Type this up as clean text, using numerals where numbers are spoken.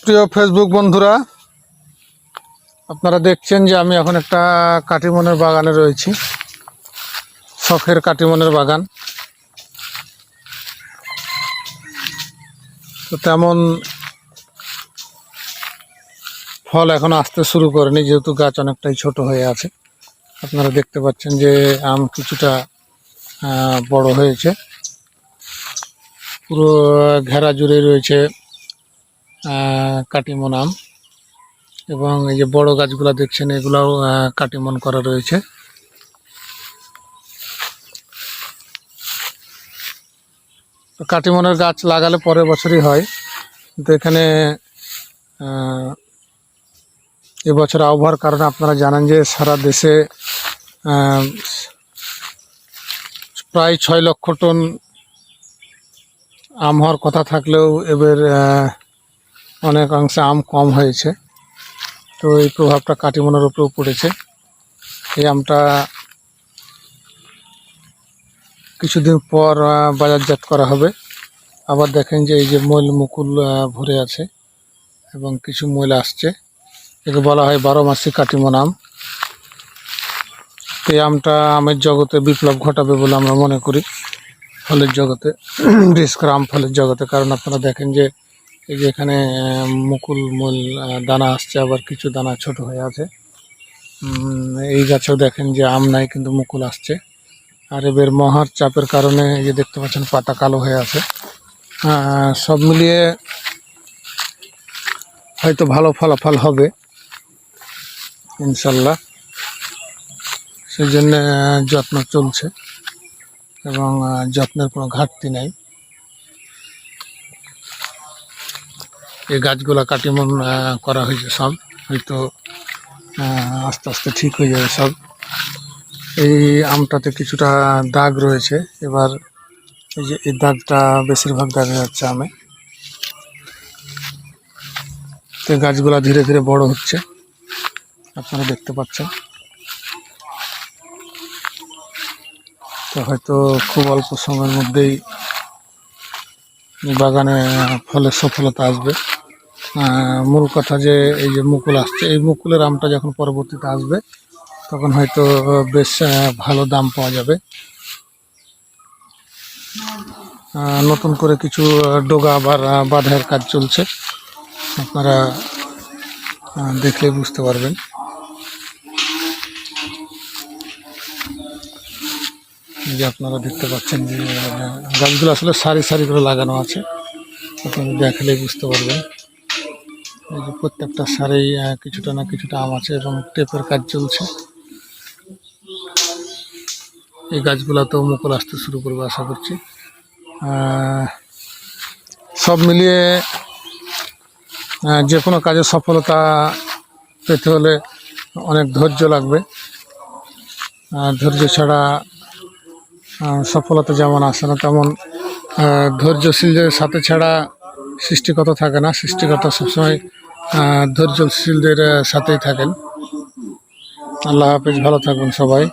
প্রিয় ফেসবুক বন্ধুরা, আপনারা দেখছেন যে আমি এখন একটা কাটিমনের বাগানে রয়েছি। শখের কাটিমনের বাগান। তো তেমন ফল এখন আসতে শুরু করেনি, যেহেতু গাছ অনেকটাই ছোট হয়ে আছে। আপনারা দেখতে পাচ্ছেন যে আম কিছুটা বড় হয়েছে। পুরো ঘেরা জুড়ে রয়েছে কাটিমন আম, এবং এই যে বড় গাছগুলো দেখছেন এগুলাও কাটিমন করা রয়েছে। কাটিমনের গাছ লাগালে পরের বছরই হয়, কিন্তু এখানে এবছর আবহাওয়ার কারণে আপনারা জানেন যে সারা দেশে প্রায় 6 লক্ষ টন আম হওয়ার কথা থাকলেও এবার অনেকাংশে আম কম হয়েছে। তো এই প্রভাবটা কাটিমনের উপরেও পড়েছে। এই আমটা কিছুদিন পর বাজারজাত করা হবে। আবার দেখেন যে এই যে মূল মুকুল ভরে আছে এবং কিছু মূল আসছে। একে বলা হয় 12 মাসি কাটিমন আম। এই আমটা আমের জগতে বিপ্লব ঘটাবে বলে আমরা মনে করি, ফলের জগতে, বিশেষ করে আম ফলের জগতে। কারণ আপনারা দেখেন যে এই যে এখানে মুকুল মূল দানা আসছে, আবার কিছু দানা ছোট হয়ে আছে। এই গাছেও দেখেন যে আম নাই, কিন্তু মুকুল আসছে। আর এবার মহার চাপের কারণে এই যে দেখতে পাচ্ছেন পাতা কালো হয়ে আছে। সব মিলিয়ে হয়তো ভালো ফলাফল হবে ইনশাল্লাহ। সেই জন্য যত্ন চলছে এবং যত্নের কোনো ঘাটতি নেই। এই গাছগুলা কাটিমন করা হয়েছে সব, হয়তো আস্তে আস্তে ঠিক হয়ে যাবে সব। এই আমটাতে কিছুটা দাগ রয়েছে, এবার এই যে এই দাগটা বেশিরভাগ দেখা যাচ্ছে আমে। তো গাছগুলা ধীরে ধীরে বড় হচ্ছে, আপনারা দেখতে পাচ্ছেন। তো হয়তো খুব অল্প সময়ের মধ্যেই বাগানে ফলের সফলতা আসবে। মূল কথা যে এই যে মুকুল আসছে, এই মুকুলের আমটা যখন পরবর্তীতে আসবে তখন হয়তো বেশ ভালো দাম পাওয়া যাবে। নতুন করে কিছু ডোগা আবার বাঁধার কাজ চলছে, আপনারা দেখলে বুঝতে পারবেন। যে আপনারা দেখতে পাচ্ছেন যে গাছগুলো আসলে সারি সারি করে লাগানো আছে, আপনারা দেখলেই বুঝতে পারবেন। এই যে প্রত্যেকটা সারেই কিছুটা না কিছুটা আম আছে এবং টেপের কাজ চলছে। এই গাছগুলোতেও মুকুল আসতে শুরু করবে আশা করছি। সব মিলিয়ে যে কোনো কাজে সফলতা পেতে হলে অনেক ধৈর্য লাগবে। ধৈর্য ছাড়া সফলতা যেমন আসে না, তেমন ধৈর্যশীলদের সাথে ছাড়া সৃষ্টিকর্তা থাকে না। সৃষ্টিকর্তা সবসময় ধৈর্যশীলদের সাথেই থাকেন। আল্লাহ হাফেজ, ভালো থাকবেন সবাই।